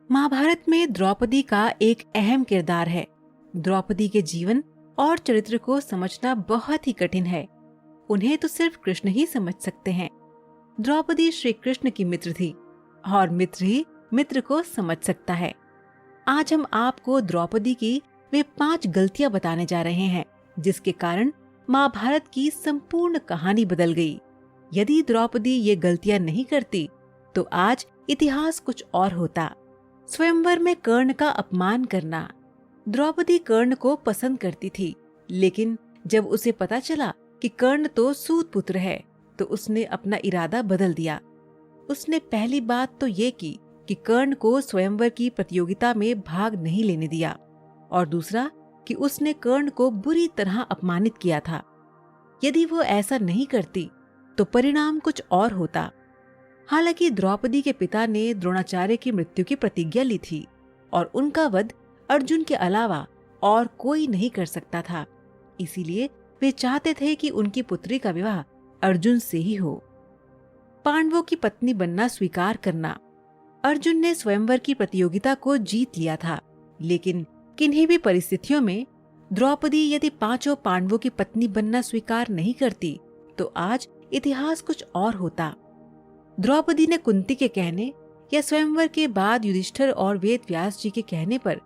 महाभारत में द्रौपदी का एक अहम किरदार है। द्रौपदी के जीवन और चरित्र को समझना बहुत ही कठिन है। उन्हें तो सिर्फ कृष्ण ही समझ सकते हैं। द्रौपदी श्री कृष्ण की मित्र थी और मित्र ही मित्र को समझ सकता है। आज हम आपको द्रौपदी की वे 5 गलतियां बताने जा रहे हैं, जिसके कारण महाभारत की संपूर्ण कहानी बदल गई। यदि द्रौपदी ये गलतियां नहीं करती तो आज इतिहास कुछ और होता। स्वयंवर में कर्ण का अपमान करना। द्रौपदी कर्ण को पसंद करती थी, लेकिन जब उसे पता चला कि कर्ण तो सूत पुत्र है तो उसने अपना इरादा बदल दिया। उसने पहली बात तो ये की कि कर्ण को स्वयंवर की प्रतियोगिता में भाग नहीं लेने दिया, और दूसरा कि उसने कर्ण को बुरी तरह अपमानित किया था। यदि वो ऐसा नहीं करती तो परिणाम कुछ और होता। हालांकि द्रौपदी के पिता ने द्रोणाचार्य की मृत्यु की प्रतिज्ञा ली थी और उनका वध अर्जुन के अलावा और कोई नहीं कर सकता था। इसीलिए वे चाहते थे कि उनकी पुत्री का विवाह अर्जुन से ही हो। पांडवों की पत्नी बनना स्वीकार करना। अर्जुन ने स्वयंवर की प्रतियोगिता को जीत लिया था, लेकिन किन्हीं भी परिस्थितियों में द्रौपदी यदि 5 पांडवों की पत्नी बनना स्वीकार नहीं करती तो आज इतिहास कुछ और होता। द्रौपदी ने कुंती के कहने या स्वयंवर के बाद युधिष्ठिर और वेद व्यास जी के कहने पर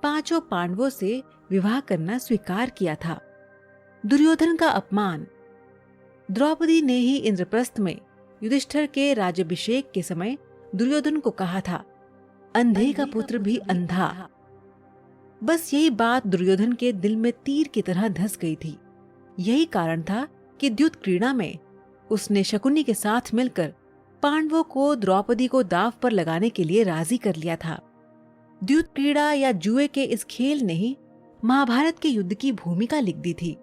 5 पांडवों से विवाह करना स्वीकार किया था। दुर्योधन का अपमान। द्रौपदी ने ही इंद्रप्रस्थ में युधिष्ठिर के राज्याभिषेक के समय दुर्योधन को कहा था, अंधे का पुत्र भी अंधा। बस यही बात दुर्योधन के दिल में तीर की तरह धंस गई थी। यही कारण था कि द्युत क्रीड़ा में उसने शकुनी के साथ मिलकर पांडवों को द्रौपदी को दांव पर लगाने के लिए राजी कर लिया था। द्युत क्रीड़ा या जुए के इस खेल ने ही महाभारत के युद्ध की भूमिका लिख दी थी,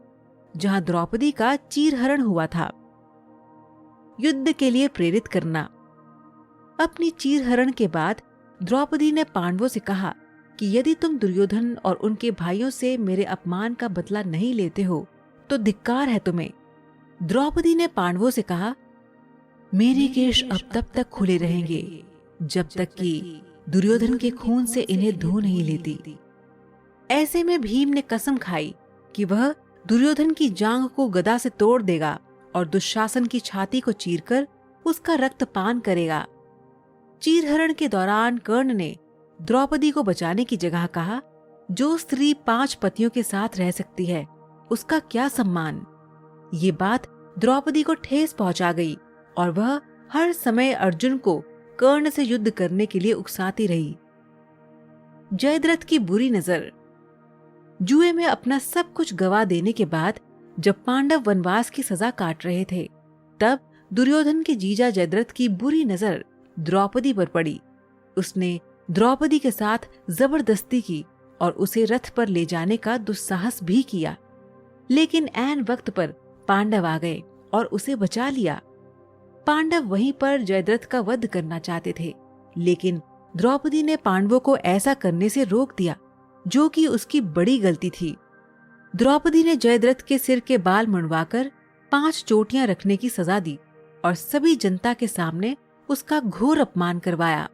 जहां द्रौपदी का चीरहरण हुआ था। युद्ध के लिए प्रेरित करना। अपनी चीरहरण के बाद द्रौपदी ने पांडवों से कहा कि यदि तुम दुर्योधन और उनके भाइयों से मेरे अपमान का बदला नहीं लेते हो तो धिक्कार है तुम्हें। द्रौपदी ने पांडवों से कहा, मेरे केश अब तब तक खुले रहेंगे जब तक कि दुर्योधन के खून से इन्हें धो नहीं लेती। ऐसे में भीम ने कसम खाई कि वह दुर्योधन की जांघ को गदा से तोड़ देगा और दुशासन की छाती को चीरकर उसका रक्तपान करेगा। चीरहरण के दौरान कर्ण ने द्रौपदी को बचाने की जगह कहा, जो स्त्री 5 पतियों के साथ रह सकती है उसका क्या सम्मान। ये बात द्रौपदी को ठेस पहुंचा गई और वह हर समय अर्जुन को कर्ण से युद्ध करने के लिए उकसाती रही। जयद्रथ की बुरी नजर। जुए में अपना सब कुछ गवा देने के बाद जब पांडव वनवास की सजा काट रहे थे, तब दुर्योधन के जीजा जयद्रथ की बुरी नजर द्रौपदी पर पड़ी। उसने द्रौपदी के साथ जबरदस्ती की और उसे रथ पर ले जाने का दुस्साहस भी किया, लेकिन ऐन वक्त पर पांडव आ गए और उसे बचा लिया। पांडव वहीं पर जयद्रथ का वध करना चाहते थे, लेकिन द्रौपदी ने पांडवों को ऐसा करने से रोक दिया, जो कि उसकी बड़ी गलती थी। द्रौपदी ने जयद्रथ के सिर के बाल मुंडवाकर 5 चोटियां रखने की सजा दी और सभी जनता के सामने उसका घोर अपमान करवाया।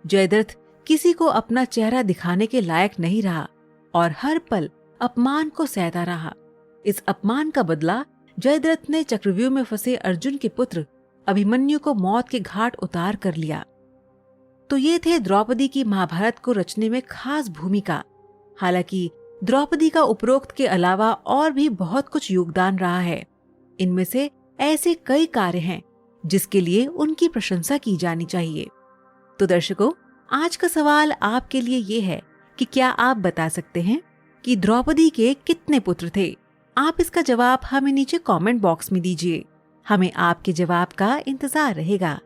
जयद्रथ किसी को अपना चेहरा दिखाने के लायक नहीं रहा और हर पल अपमान को सहता रहा। इस अपमान का बदला जयद्रथ ने चक्रव्यूह में फंसे अर्जुन के पुत्र अभिमन्यु को मौत के घाट उतार कर लिया। तो ये थे द्रौपदी की महाभारत को रचने में खास भूमिका। हालांकि द्रौपदी का उपरोक्त के अलावा और भी बहुत कुछ योगदान रहा है। इनमें से ऐसे कई कार्य हैं जिसके लिए उनकी प्रशंसा की जानी चाहिए। तो दर्शकों, आज का सवाल आपके लिए ये है कि क्या आप बता सकते हैं कि द्रौपदी के कितने पुत्र थे? आप इसका जवाब हमें नीचे कमेंट बॉक्स में दीजिए। हमें आपके जवाब का इंतजार रहेगा।